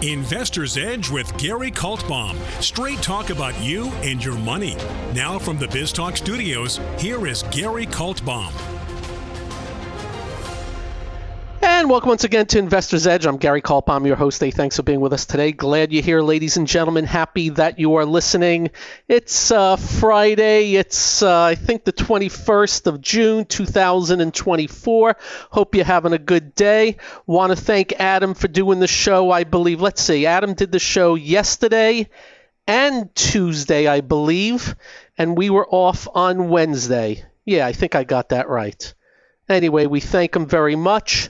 Investor's Edge with Gary Kaltbaum. Straight talk about you and your money. Now from the BizTalk studios, here is Gary Kaltbaum. And welcome once again to Investor's Edge. I'm Gary Kaltbaum, your host. Hey, thanks for being with us today. Glad you're here, ladies and gentlemen. Happy that you are listening. It's Friday. It's, I think, the 21st of June, 2024. Hope you're having a good day. Want to thank Adam for doing the show, I believe. Let's see. Adam did the show yesterday and Tuesday, I believe. And we were off on Wednesday. Yeah, I think I got that right. Anyway, we thank him very much.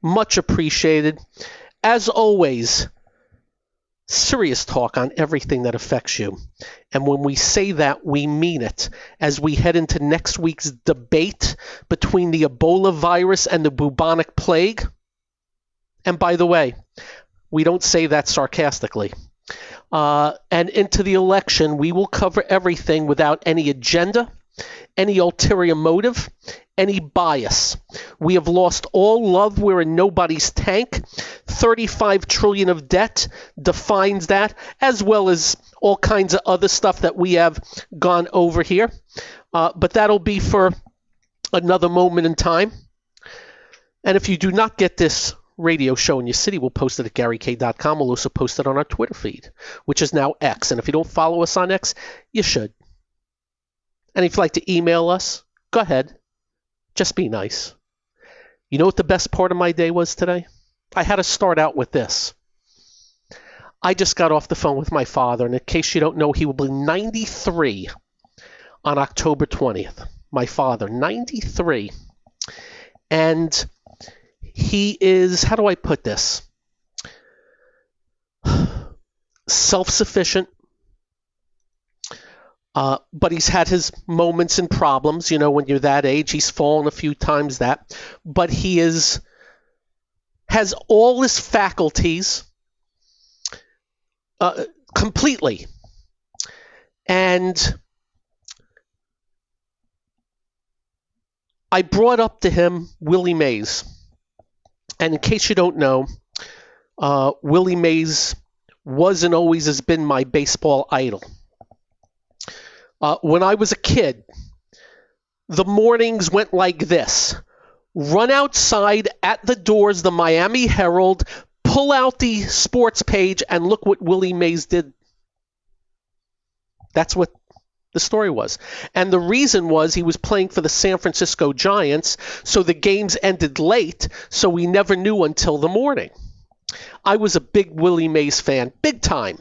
Much appreciated. As always, serious talk on everything that affects you. And when we say that, we mean it. As we head into next week's debate between the Ebola virus and the bubonic plague. And by the way, we don't say that sarcastically. And into the election, we will cover everything without any agenda, any ulterior motive, any bias. We have lost all love. We're in nobody's tank. 35 trillion of debt defines that, as well as all kinds of other stuff that we have gone over here. But that'll be for another moment in time. And if you do not get this radio show in your city, we'll post it at GaryK.com. We'll also post it on our Twitter feed, which is now X. And if you don't follow us on X, you should. And if you'd like to email us, go ahead. Just be nice. You know what the best part of my day was today? I had to start out with this. I just got off the phone with my father, and in case you don't know, he will be 93 on October 20th. My father, 93. And he is, how do I put this? Self-sufficient. But he's had his moments and problems. You know, when you're that age, he's fallen a few times that. But he has all his faculties completely. And I brought up to him Willie Mays. And in case you don't know, Willie Mays was and always has been my baseball idol. When I was a kid, the mornings went like this. Run outside at the doors, the Miami Herald, pull out the sports page, and look what Willie Mays did. That's what the story was. And the reason was he was playing for the San Francisco Giants, so the games ended late, so we never knew until the morning. I was a big Willie Mays fan, big time.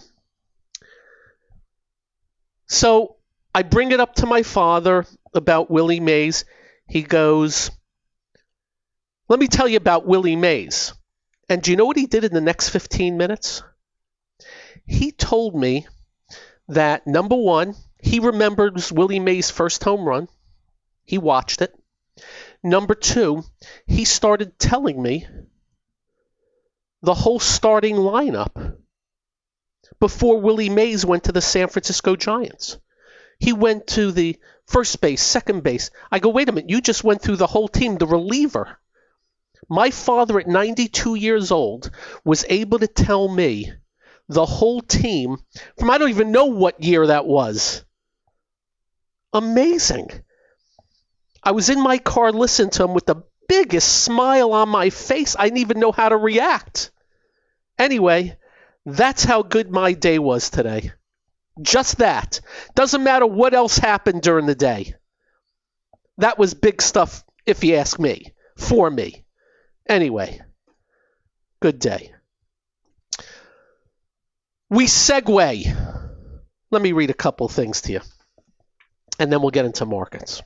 So I bring it up to my father about Willie Mays. He goes, let me tell you about Willie Mays. And do you know what he did in the next 15 minutes? He told me that, number one, he remembers Willie Mays' first home run. He watched it. Number two, he started telling me the whole starting lineup before Willie Mays went to the San Francisco Giants. He went to the first base, second base. I go, wait a minute, you just went through the whole team, the reliever. My father at 92 years old was able to tell me the whole team from I don't even know what year that was. Amazing. I was in my car listening to him with the biggest smile on my face. I didn't even know how to react. Anyway, that's how good my day was today. Just that. Doesn't matter what else happened during the day. That was big stuff, if you ask me, for me. Anyway, good day. We segue. Let me read a couple things to you, and then we'll get into markets.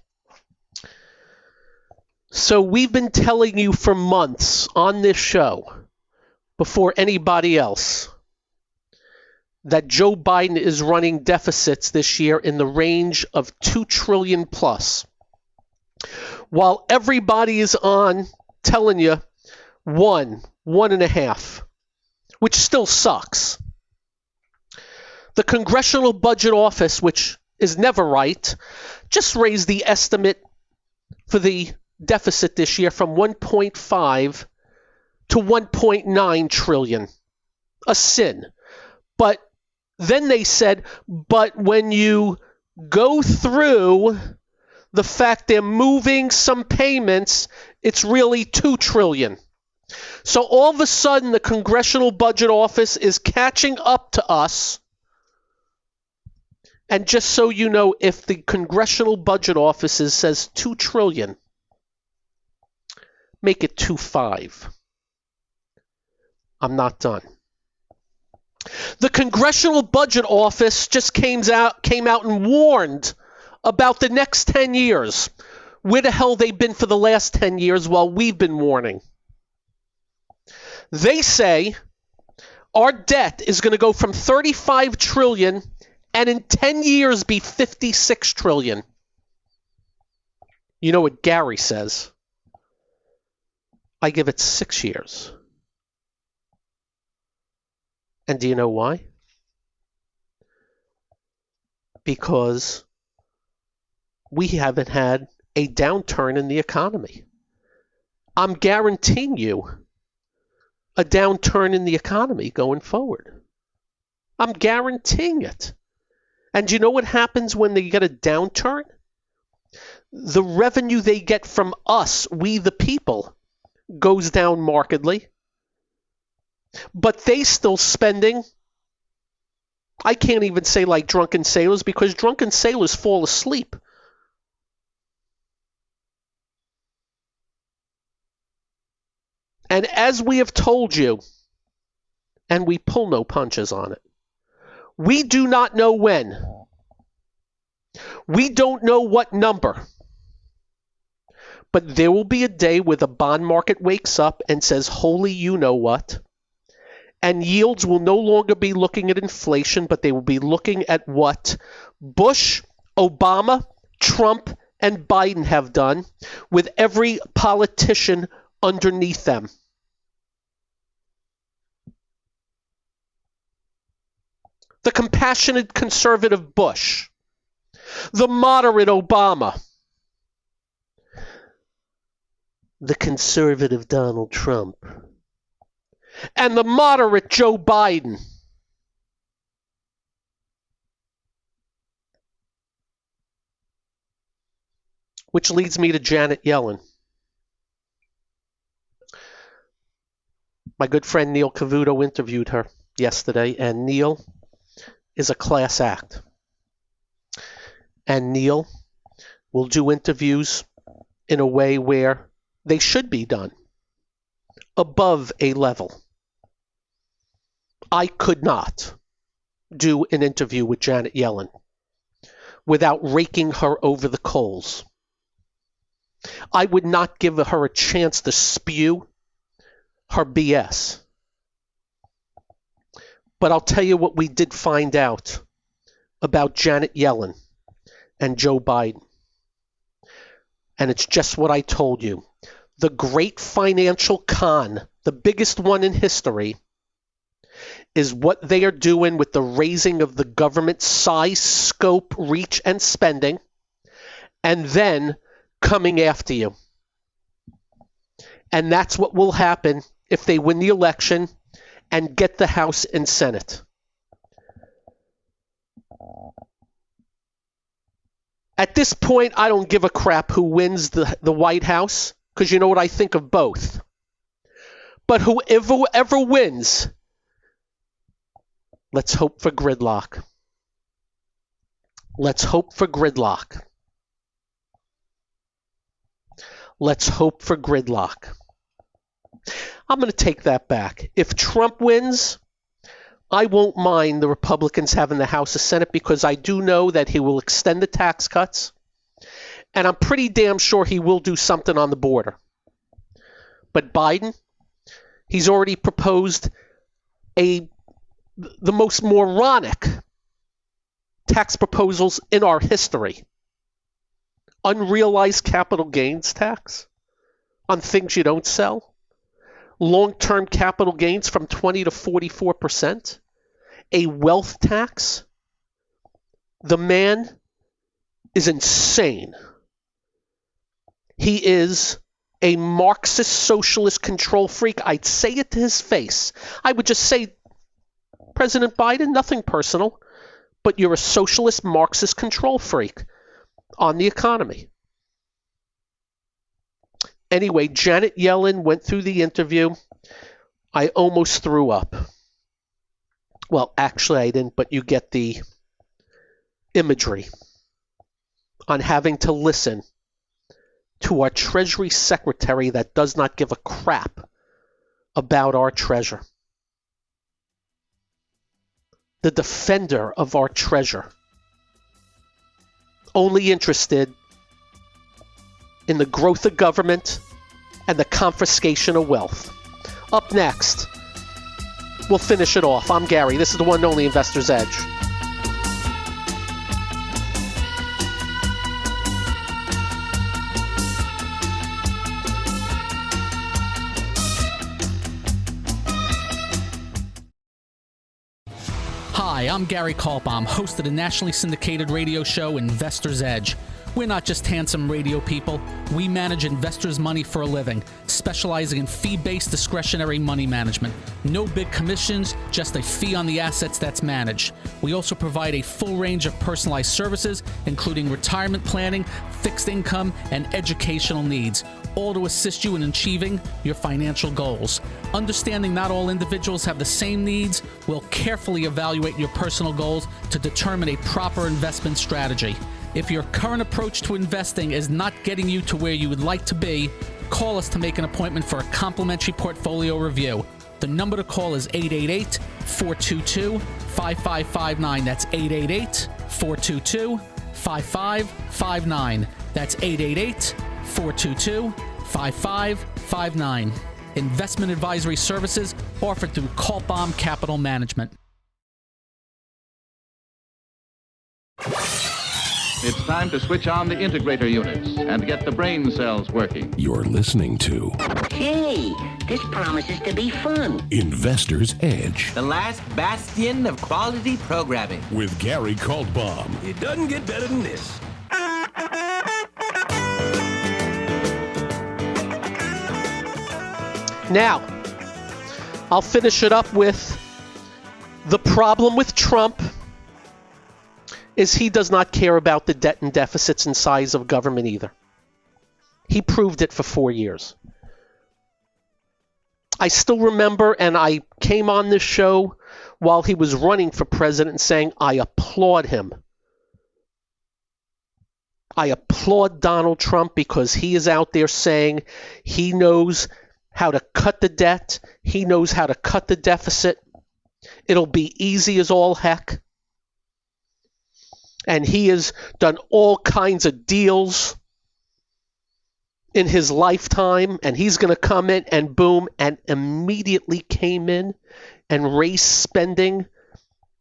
So we've been telling you for months on this show, before anybody else, that Joe Biden is running deficits this year in the range of $2 trillion plus. While everybody is on telling you 1.5, which still sucks. The Congressional Budget Office, which is never right, just raised the estimate for the deficit this year from 1.5 to 1.9 trillion. a sin. But then they said, but when you go through the fact they're moving some payments, it's really $2 trillion. So all of a sudden, the Congressional Budget Office is catching up to us. And just so you know, if the Congressional Budget Office says $2 trillion, make it 2.5. I'm not done. The Congressional Budget Office just came out and warned about the next 10 years. Where the hell they've been for the last 10 years while we've been warning. They say our debt is going to go from 35 trillion and in 10 years be 56 trillion. You know what Gary says? I give it 6 years. And do you know why? Because we haven't had a downturn in the economy. I'm guaranteeing you a downturn in the economy going forward. I'm guaranteeing it. And do you know what happens when they get a downturn? The revenue they get from us, we the people, goes down markedly. But they still spending, I can't even say like drunken sailors, because drunken sailors fall asleep. And as we have told you, and we pull no punches on it, we do not know when. We don't know what number. But there will be a day where the bond market wakes up and says, holy you know what? And yields will no longer be looking at inflation, but they will be looking at what Bush, Obama, Trump, and Biden have done with every politician underneath them. The compassionate conservative Bush, the moderate Obama, the conservative Donald Trump, and the moderate Joe Biden. Which leads me to Janet Yellen. My good friend Neil Cavuto interviewed her yesterday, and Neil is a class act. And Neil will do interviews in a way where they should be done, above a level. I could not do an interview with Janet Yellen without raking her over the coals. I would not give her a chance to spew her BS. But I'll tell you what we did find out about Janet Yellen and Joe Biden. And it's just what I told you. The great financial con, the biggest one in history, is what they are doing with the raising of the government size, scope, reach, and spending, and then coming after you. And that's what will happen if they win the election and get the House and Senate. At this point, I don't give a crap who wins the White House, because you know what I think of both. But whoever wins, let's hope for gridlock. Let's hope for gridlock. Let's hope for gridlock. I'm going to take that back. If Trump wins, I won't mind the Republicans having the House and Senate, because I do know that he will extend the tax cuts, and I'm pretty damn sure he will do something on the border. But Biden, he's already proposed the most moronic tax proposals in our history. Unrealized capital gains tax on things you don't sell. Long-term capital gains from 20 to 44%. A wealth tax. The man is insane. He is a Marxist socialist control freak. I'd say it to his face. I would just say, President Biden, nothing personal, but you're a socialist Marxist control freak on the economy. Anyway, Janet Yellen went through the interview. I almost threw up. Well, actually I didn't, but you get the imagery on having to listen to our Treasury Secretary that does not give a crap about our treasure. The defender of our treasure. Only interested in the growth of government and the confiscation of wealth. Up next, we'll finish it off. I'm Gary. This is the one and only Investor's Edge. Hi, I'm Gary Kaltbaum, host of the nationally syndicated radio show Investor's Edge. We're not just handsome radio people. We manage investors' money for a living, specializing in fee-based discretionary money management. No big commissions, just a fee on the assets that's managed. We also provide a full range of personalized services, including retirement planning, fixed income, and educational needs, all to assist you in achieving your financial goals. Understanding not all individuals have the same needs, we'll carefully evaluate your personal goals to determine a proper investment strategy. If your current approach to investing is not getting you to where you would like to be, call us to make an appointment for a complimentary portfolio review. The number to call is 888-422-5559. That's 888-422-5559. That's 888-422-5559. Investment advisory services offered through Kaltbaum Capital Management. It's time to switch on the integrator units and get the brain cells working. You're listening to Hey, this promises to be fun. Investor's Edge The last bastion of quality programming. with Gary Kaltbaum. It doesn't get better than this. Now, I'll finish it up with the problem with Trump is he does not care about the debt and deficits and size of government either. He proved it for 4 years. I still remember, and I came on this show while he was running for president saying, I applaud him. I applaud Donald Trump because he is out there saying he knows how to cut the debt. He knows how to cut the deficit. It'll be easy as all heck. And he has done all kinds of deals in his lifetime, and he's going to come in and boom, and immediately came in and raised spending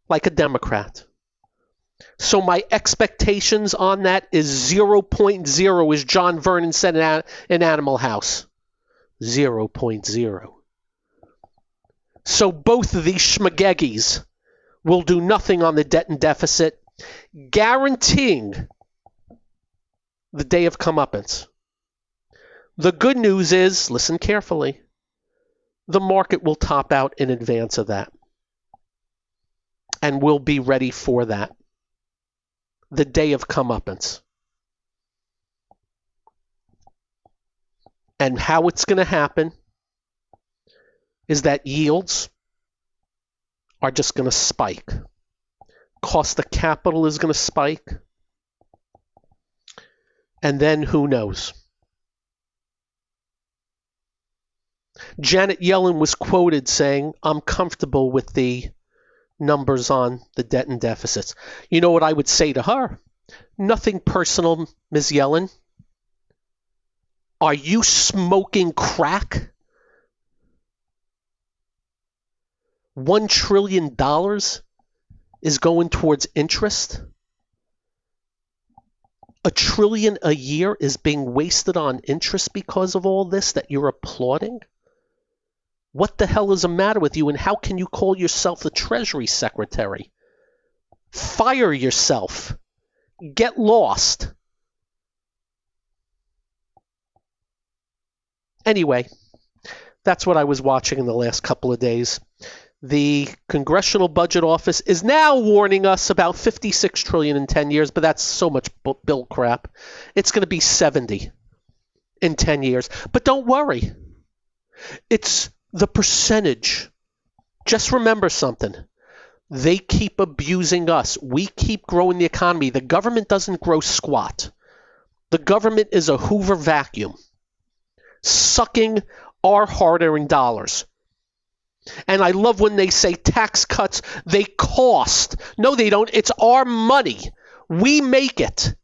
like a Democrat. So my expectations on that is 0.0, as John Vernon said in Animal House. 0.0. So both of these schmageggies will do nothing on the debt and deficit, guaranteeing the day of comeuppance. The good news is, listen carefully, the market will top out in advance of that. And we'll be ready for that. The day of comeuppance. And how it's going to happen is that yields are just going to spike. Cost of capital is going to spike. And then who knows? Janet Yellen was quoted saying, I'm comfortable with the numbers on the debt and deficits. You know what I would say to her? Nothing personal, Ms. Yellen. Are you smoking crack? $1 trillion is going towards interest. $1 trillion a year is being wasted on interest because of all this that you're applauding? What the hell is the matter with you, and how can you call yourself the Treasury Secretary? Fire yourself. Get lost. Anyway, that's what I was watching in the last couple of days. The Congressional Budget Office is now warning us about $56 trillion in 10 years, but that's so much bill crap. It's going to be 70 in 10 years. But don't worry. It's the percentage. Just remember something. They keep abusing us. We keep growing the economy. The government doesn't grow squat. The government is a Hoover vacuum, sucking our hard-earned dollars. And I love when they say tax cuts, they cost. No, they don't. It's our money. We make it.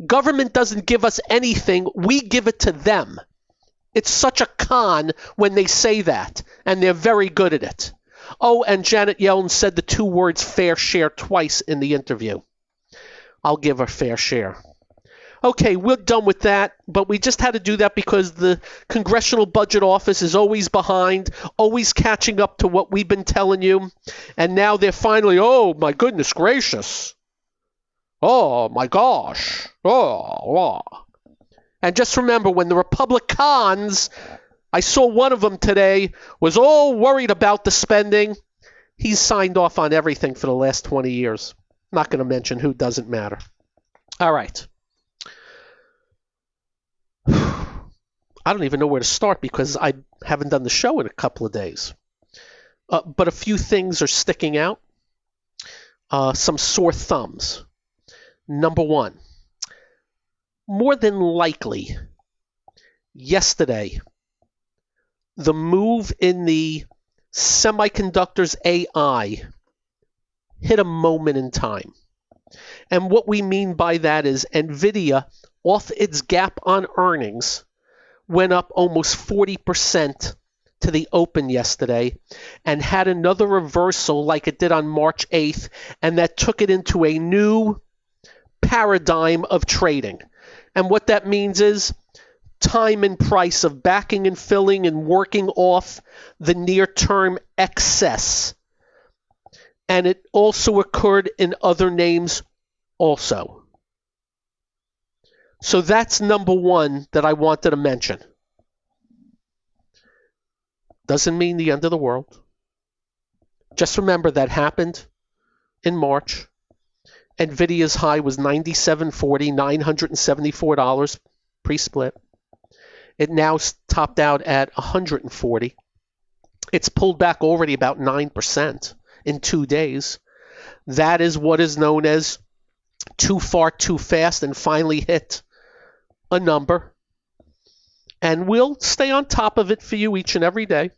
Government doesn't give us anything. We give it to them. It's such a con when they say that, and they're very good at it. Oh, and Janet Yellen said the two words fair share twice in the interview. I'll give her fair share. Okay, we're done with that, but we just had to do that because the Congressional Budget Office is always behind, always catching up to what we've been telling you, and now they're finally, oh, my goodness gracious. Oh, my gosh. Oh. And just remember, when the Republicans, I saw one of them today, was all worried about the spending, he's signed off on everything for the last 20 years. Not going to mention who, doesn't matter. All right. I don't even know where to start because I haven't done the show in a couple of days. But a few things are sticking out. Some sore thumbs. Number one, more than likely, yesterday, the move in the semiconductors AI hit a moment in time. And what we mean by that is NVIDIA, off its gap on earnings, went up almost 40% to the open yesterday and had another reversal like it did on March 8th, and that took it into a new paradigm of trading. And what that means is time and price of backing and filling and working off the near-term excess. And it also occurred in other names also. So that's number one that I wanted to mention. Doesn't mean the end of the world. Just remember that happened in March. NVIDIA's high was $97.40, $974 pre-split. It now topped out at $140. It's pulled back already about 9% in 2 days. That is what is known as too far, too fast, and finally hit a number. And we'll stay on top of it for you each and every day.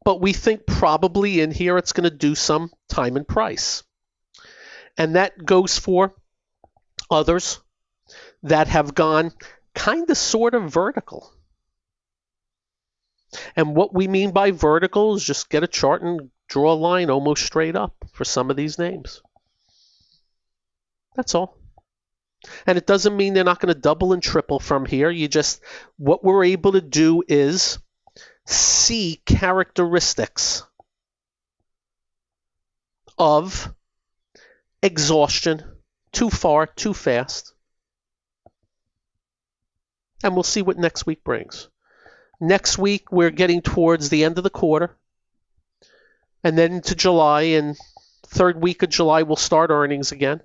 But we think probably in here it's going to do some time and price. And that goes for others that have gone kind of sort of vertical. And what we mean by vertical is just get a chart and draw a line almost straight up for some of these names. That's all. And it doesn't mean they're not going to double and triple from here. What we're able to do is see characteristics of exhaustion, too far, too fast. And we'll see what next week brings. Next week, we're getting towards the end of the quarter. And then into July, and third week of July, we'll start earnings again.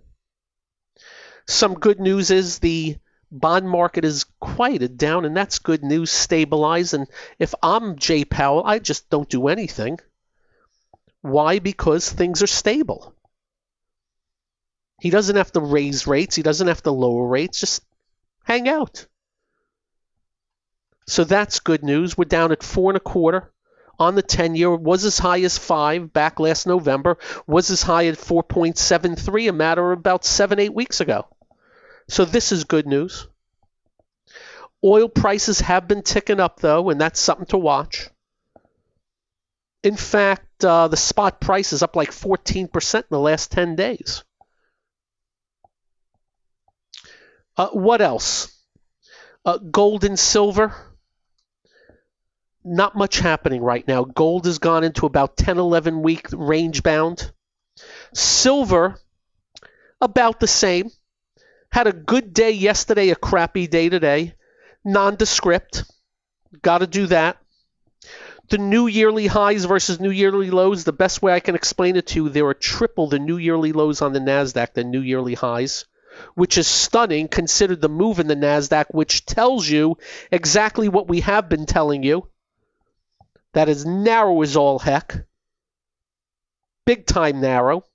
Some good news is the bond market is quieted down, and that's good news, stabilized. And if I'm Jay Powell, I just don't do anything. Why? Because things are stable. He doesn't have to raise rates. He doesn't have to lower rates. Just hang out. So that's good news. We're down at 4.25 on the 10-year. Was as high as 5 back last November. Was as high at 4.73 a matter of about 7-8 weeks ago. So this is good news. Oil prices have been ticking up, though, and that's something to watch. In fact, the spot price is up like 14% in the last 10 days. What else? Gold and silver. Not much happening right now. Gold has gone into about 10-11 week range bound. Silver, about the same. Had a good day yesterday, a crappy day today. Nondescript. Got to do that. The new yearly highs versus new yearly lows, the best way I can explain it to you, there are triple the new yearly lows on the NASDAQ than new yearly highs, which is stunning considered the move in the NASDAQ, which tells you exactly what we have been telling you. That is narrow as all heck. Big time narrow.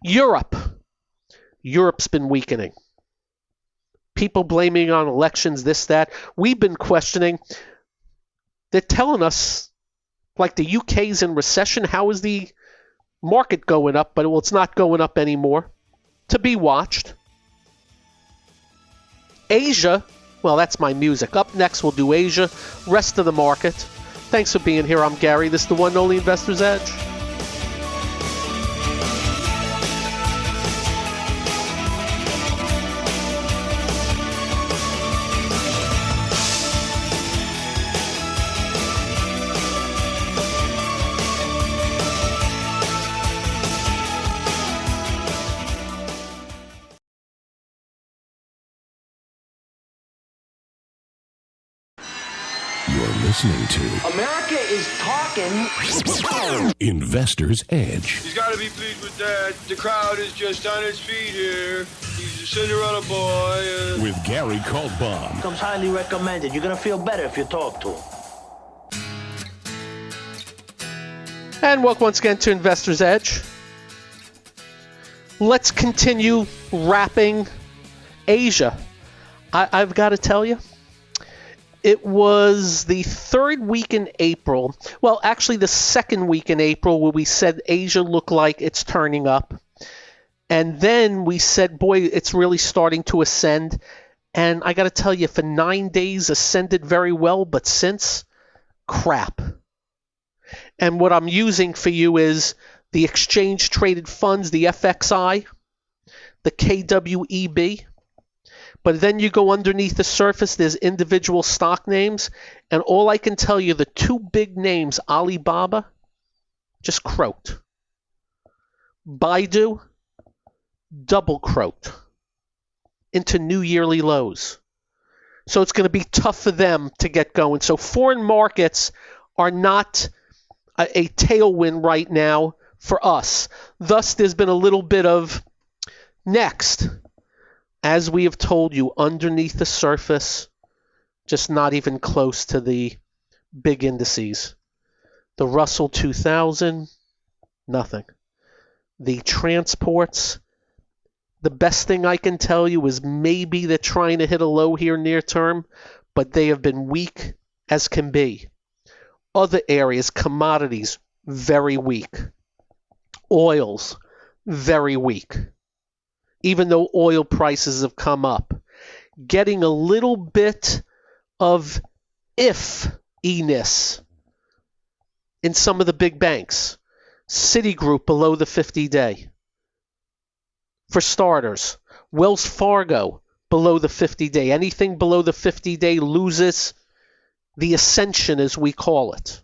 Europe's been weakening. People blaming on elections, this, that. We've been questioning. They're telling us, like the UK's in recession, how is the market going up? But it's not going up anymore. To be watched. Asia, well, that's my music. Up next, we'll do Asia. Rest of the market. Thanks for being here. I'm Gary. This is the one and only Investor's Edge. Listening to America is talking. Investor's Edge. He's got to be pleased with that. The crowd is just on its feet here. He's a Cinderella boy. With Gary Kaltbaum. Comes highly recommended. You're going to feel better if you talk to him. And welcome once again to Investor's Edge. Let's continue wrapping Asia. I've got to tell you, it was the third week in April, well, actually the second week in April, where we said Asia looked like it's turning up. And then we said, boy, it's really starting to ascend. And I got to tell you, for 9 days, ascended very well, but since, crap. And what I'm using for you is the exchange-traded funds, the FXI, the KWEB. But then you go underneath the surface, there's individual stock names, and all I can tell you, the two big names, Alibaba, just croaked. Baidu, double croaked into new yearly lows. So it's going to be tough for them to get going. So foreign markets are not a tailwind right now for us. Thus, there's been a little bit of next. As we have told you, underneath the surface, just not even close to the big indices. The Russell 2000, nothing. The transports, the best thing I can tell you is maybe they're trying to hit a low here near term, but they have been weak as can be. Other areas, commodities, very weak. Oils, very weak. Even though oil prices have come up. Getting a little bit of if-iness in some of the big banks. Citigroup below the 50-day. For starters, Wells Fargo below the 50-day. Anything below the 50-day loses the ascension, as we call it.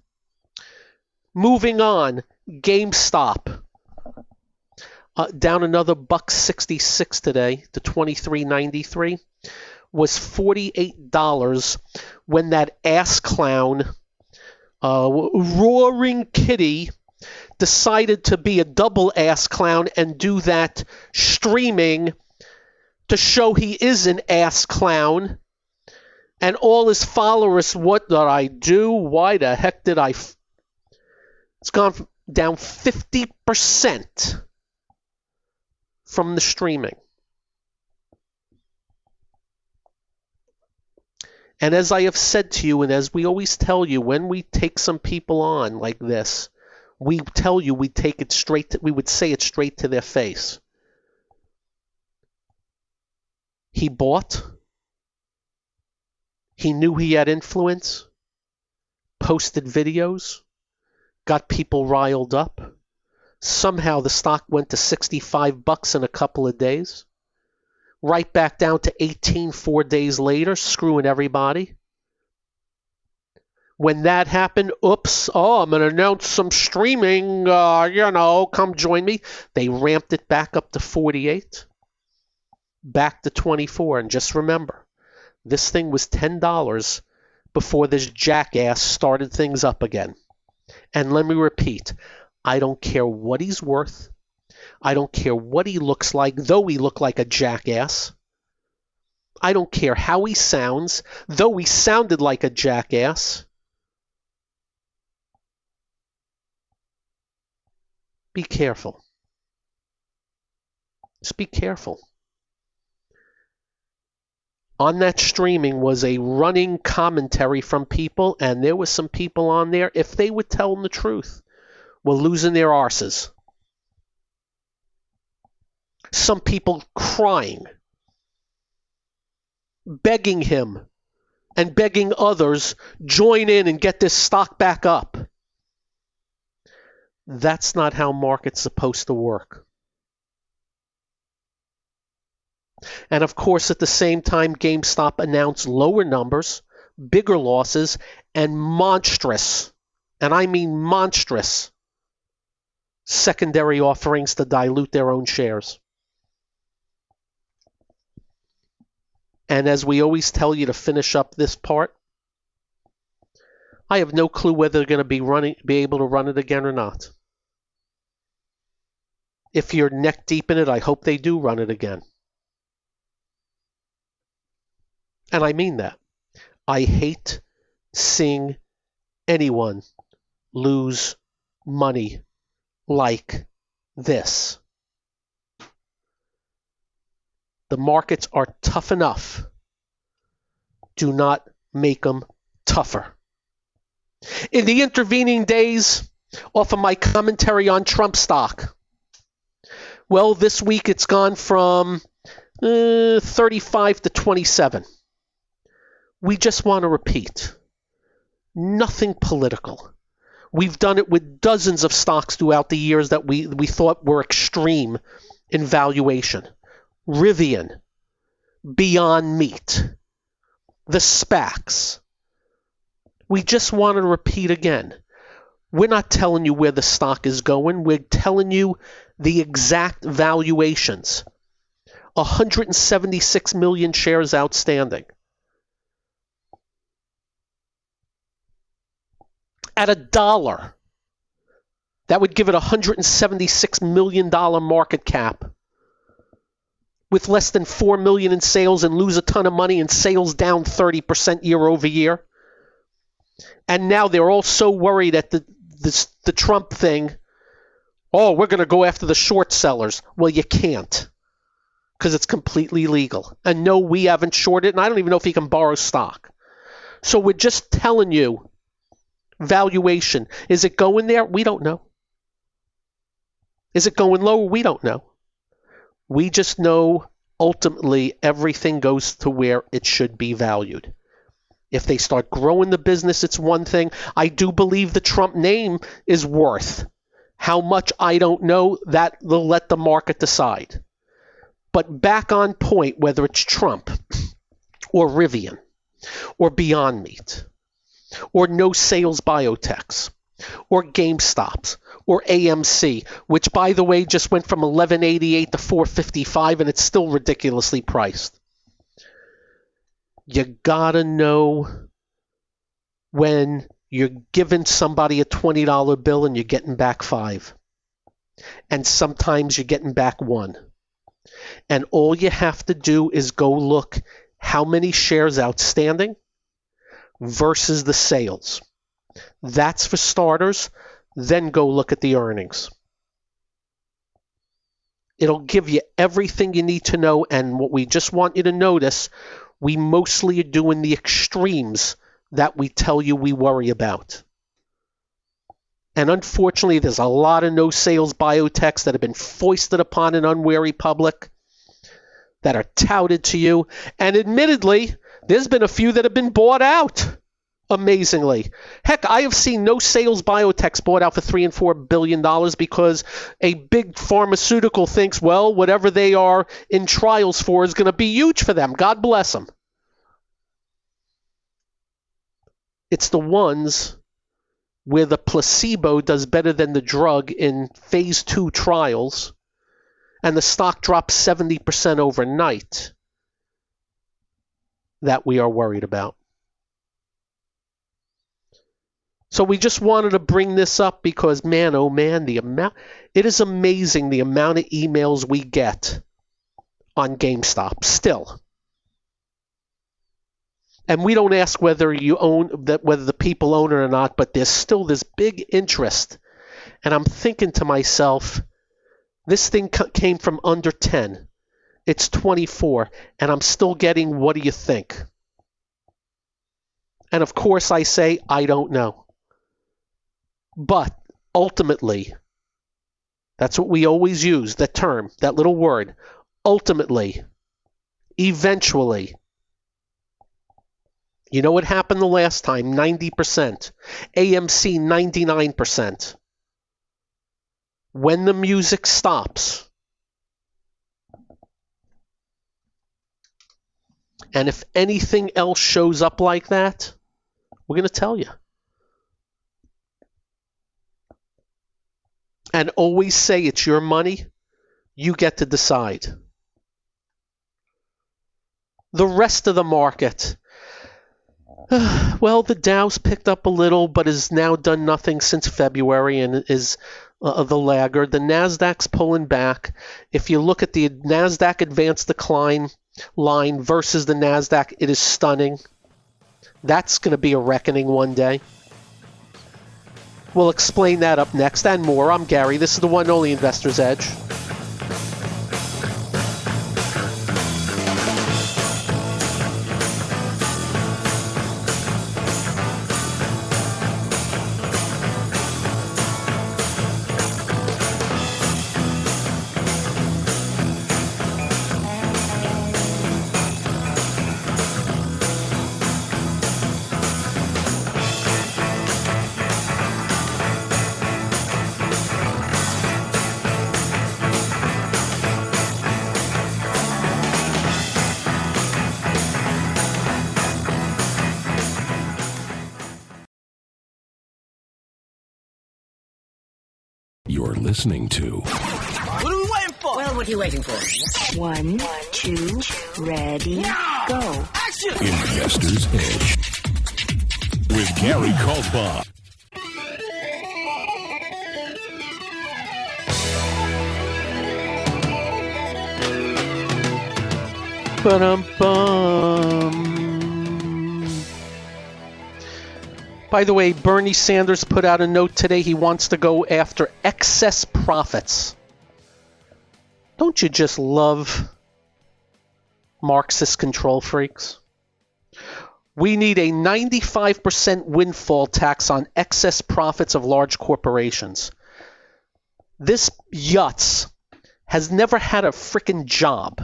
Moving on, GameStop. Down another $1.66 today to $23.93, was $48 when that ass clown, Roaring Kitty, decided to be a double ass clown and do that streaming to show he is an ass clown. And all his followers, what did I do? Why the heck did I? It's gone down 50%. From the streaming. And as I have said to you, and as we always tell you, when we take some people on like this, we tell you we take it straight we would say it straight to their face. He bought. He knew he had influence. Posted videos. Got people riled up. Somehow the stock went to $65 in a couple of days. Right back down to 18 4 days later, screwing everybody. When that happened, oops, I'm going to announce some streaming, come join me. They ramped it back up to 48, back to 24. And just remember, this thing was $10 before this jackass started things up again. And let me repeat, I don't care what he's worth. I don't care what he looks like, though he looked like a jackass. I don't care how he sounds, though he sounded like a jackass. Be careful. Just be careful. On that streaming was a running commentary from people, and there was some people on there, if they would tell them the truth, were losing their arses. Some people crying, begging him and begging others, join in and get this stock back up. That's not how market's supposed to work. And of course, at the same time, GameStop announced lower numbers, bigger losses, and monstrous, and I mean monstrous, secondary offerings to dilute their own shares. And as we always tell you to finish up this part, I have no clue whether they're going to be able to run it again or not. If you're neck deep in it, I hope they do run it again. And I mean that. I hate seeing anyone lose money like this. The markets are tough enough. Do not make them tougher. In the intervening days, off of my commentary on Trump stock, well, this week it's gone from 35 to 27. We just want to repeat, nothing political. We've done it with dozens of stocks throughout the years that we thought were extreme in valuation. Rivian, Beyond Meat, the SPACs. We just want to repeat again. We're not telling you where the stock is going. We're telling you the exact valuations. 176 million shares outstanding. At $1, that would give it $176 million market cap with less than $4 million in sales and lose a ton of money and sales down 30% year over year. And now they're all so worried at the Trump thing. Oh, we're going to go after the short sellers. Well, you can't because it's completely illegal. And no, we haven't shorted, and I don't even know if he can borrow stock. So we're just telling you valuation. Is it going there? We don't know. Is it going lower? We don't know. We just know ultimately everything goes to where it should be valued. If they start growing the business, it's one thing. I do believe the Trump name is worth. How much, I don't know. That will let the market decide. But back on point, whether it's Trump or Rivian or Beyond Meat or no sales biotechs or GameStops or AMC, which, by the way, just went from $11.88 to $4.55, and it's still ridiculously priced. You gotta know when you're giving somebody a $20 bill and you're getting back $5. And sometimes you're getting back $1. And all you have to do is go look how many shares outstanding versus the sales. That's for starters. Then go look at the earnings. It'll give you everything you need to know. And what we just want you to notice, we mostly are doing the extremes that we tell you we worry about. And unfortunately, there's a lot of no-sales biotechs that have been foisted upon an unwary public that are touted to you. And admittedly, there's been a few that have been bought out, amazingly. Heck, I have seen no-sales biotechs bought out for $3 and $4 billion because a big pharmaceutical thinks, well, whatever they are in trials for is going to be huge for them. God bless them. It's the ones where the placebo does better than the drug in phase 2 trials, and the stock drops 70% overnight, that we are worried about. So we just wanted to bring this up because, man, oh man, it is amazing the amount of emails we get on GameStop still. And we don't ask whether the people own it or not, but there's still this big interest. And I'm thinking to myself, this thing came from under 10. It's 24, and I'm still getting, what do you think? And of course I say, I don't know. But ultimately, that's what we always use, the term, that little word, ultimately, eventually. You know what happened the last time? 90%. AMC, 99%. When the music stops, and if anything else shows up like that, we're going to tell you. And always say it's your money. You get to decide. The rest of the market. Well, the Dow's picked up a little, but has now done nothing since February and is the laggard. The Nasdaq's pulling back. If you look at the Nasdaq advanced decline line versus the Nasdaq, it is stunning. That's going to be a reckoning one day. We'll explain that up next and more. I'm Gary. This is the one and only Investor's Edge. You're listening to What are we waiting for? Well, what are you waiting for? 1, 2, ready, go. Action! Investor's Edge with Gary Kaltbaum. Ba-dum-bum. By the way, Bernie Sanders put out a note today. He wants to go after excess profits. Don't you just love Marxist control freaks? We need a 95% windfall tax on excess profits of large corporations. This Yutz has never had a frickin' job.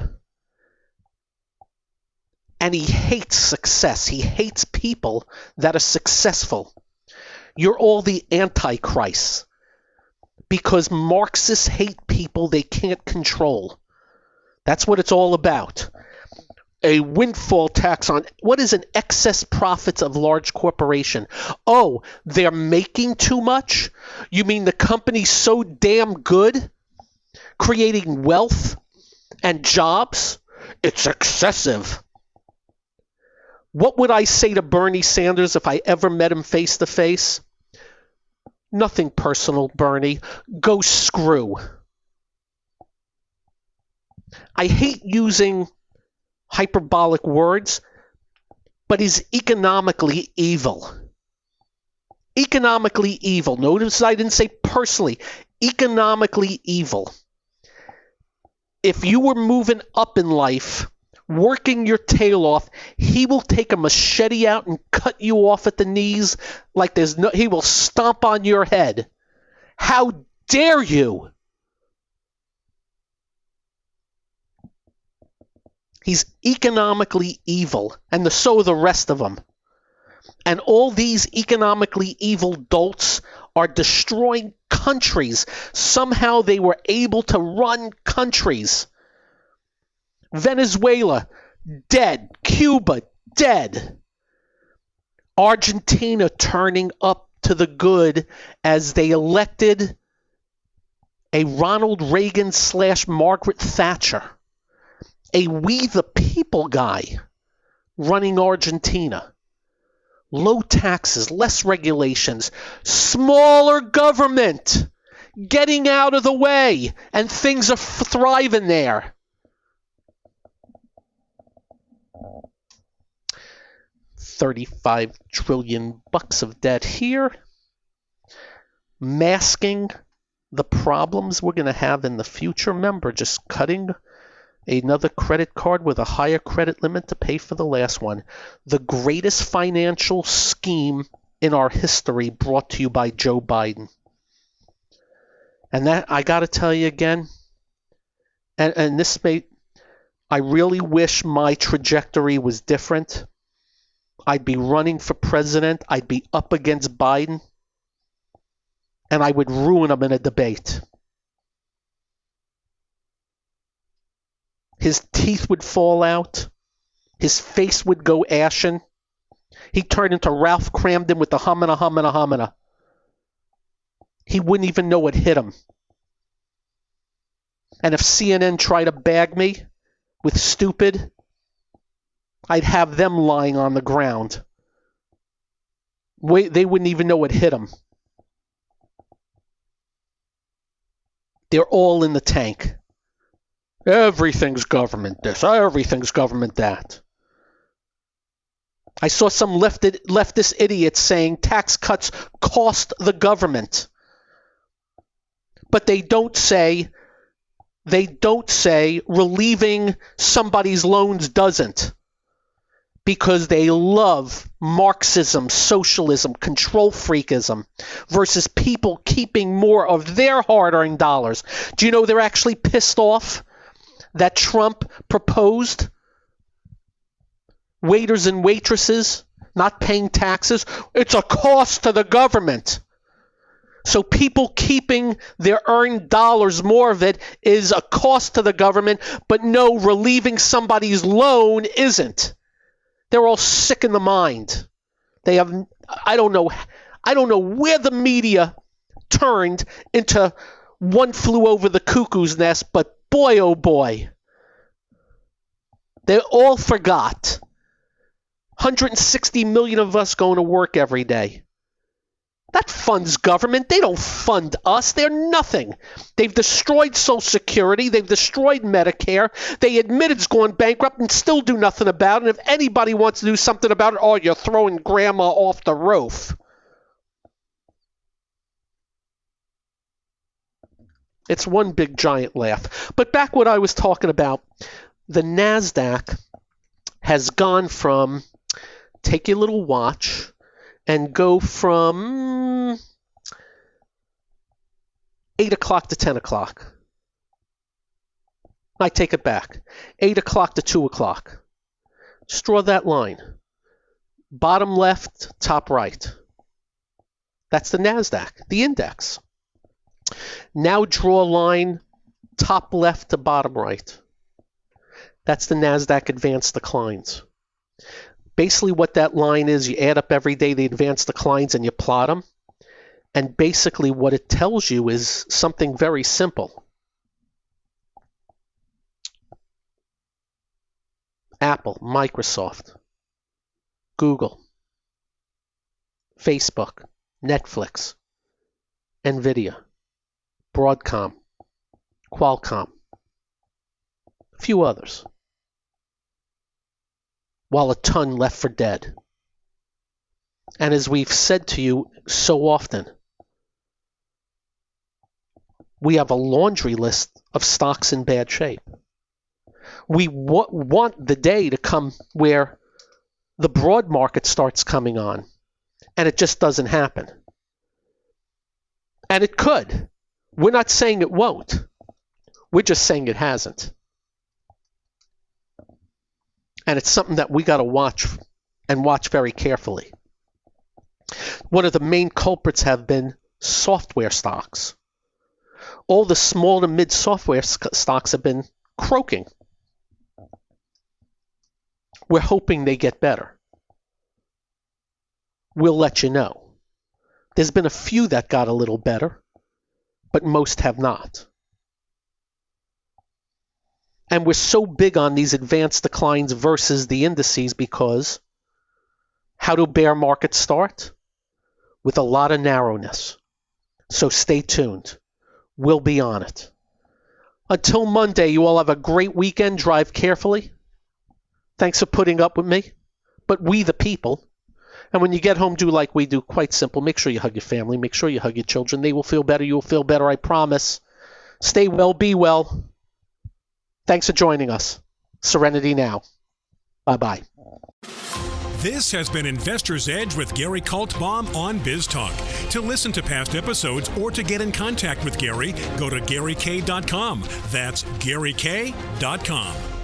And he hates success. He hates people that are successful. You're all the antichrists. Because Marxists hate people they can't control. That's what it's all about. A windfall tax on, what is an excess profits of large corporation? Oh, they're making too much? You mean the company's so damn good? Creating wealth and jobs? It's excessive. What would I say to Bernie Sanders if I ever met him face to face? Nothing personal, Bernie. Go screw. I hate using hyperbolic words, but he's economically evil. Economically evil. Notice I didn't say personally. Economically evil. If you were moving up in life, working your tail off, he will take a machete out and cut you off at the knees like there's no, he will stomp on your head. How dare you? He's economically evil, and so are the rest of them. And all these economically evil dolts are destroying countries. Somehow they were able to run countries. Venezuela, dead. Cuba, dead. Argentina turning up to the good as they elected a Ronald Reagan / Margaret Thatcher. A We the People guy running Argentina. low taxes, less regulations, smaller government, getting out of the way, and things are thriving there. $35 trillion of debt here, masking the problems we're going to have in the future. Remember, just cutting another credit card with a higher credit limit to pay for the last one. The greatest financial scheme in our history, brought to you by Joe Biden. And that, I got to tell you again, and this I really wish my trajectory was different. I'd be running for president. I'd be up against Biden. And I would ruin him in a debate. His teeth would fall out. His face would go ashen. He'd turn into Ralph Cramden with the humana, humana, humana. He wouldn't even know what hit him. And if CNN tried to bag me with stupid, I'd have them lying on the ground. They wouldn't even know what hit them. They're all in the tank. Everything's government this, everything's government that. I saw some leftist idiots saying tax cuts cost the government. But they don't say relieving somebody's loans doesn't. Because they love Marxism, socialism, control freakism versus people keeping more of their hard-earned dollars. Do you know they're actually pissed off that Trump proposed waiters and waitresses not paying taxes? It's a cost to the government. So people keeping their earned dollars, more of it, is a cost to the government, but no, relieving somebody's loan isn't. They're all sick in the mind. They have, I don't know where the media turned into One Flew Over the Cuckoo's Nest, but boy, oh boy. They all forgot. 160 million of us going to work every day. That funds government. They don't fund us. They're nothing. They've destroyed Social Security. They've destroyed Medicare. They admit it's gone bankrupt and still do nothing about it. And if anybody wants to do something about it, oh, you're throwing grandma off the roof. It's one big giant laugh. But back what I was talking about, the NASDAQ has gone from, take your little watch, and go from 8 o'clock to 10 o'clock. I take it back. 8 o'clock to 2 o'clock. Just draw that line. Bottom left, top right. That's the NASDAQ, the index. Now draw a line top left to bottom right. That's the NASDAQ advanced declines. Basically what that line is, you add up every day the advanced declines and you plot them. And basically what it tells you is something very simple. Apple, Microsoft, Google, Facebook, Netflix, Nvidia, Broadcom, Qualcomm, a few others. While a ton left for dead. And as we've said to you so often, we have a laundry list of stocks in bad shape. We want the day to come where the broad market starts coming on, and it just doesn't happen. And it could. We're not saying it won't. We're just saying it hasn't. And it's something that we got to watch, and watch very carefully. One of the main culprits have been software stocks. All the small to mid software stocks have been croaking. We're hoping they get better. We'll let you know. There's been a few that got a little better, but most have not. And we're so big on these advanced declines versus the indices because How do bear markets start? With a lot of narrowness. So stay tuned. We'll be on it. Until Monday, you all have a great weekend. Drive carefully. Thanks for putting up with me. But we the people. And when you get home, do like we do. Quite simple. Make sure you hug your family. Make sure you hug your children. They will feel better. You will feel better, I promise. Stay well. Be well. Thanks for joining us. Serenity now. Bye-bye. This has been Investor's Edge with Gary Kaltbaum on BizTalk. To listen to past episodes or to get in contact with Gary, go to GaryK.com. That's GaryK.com.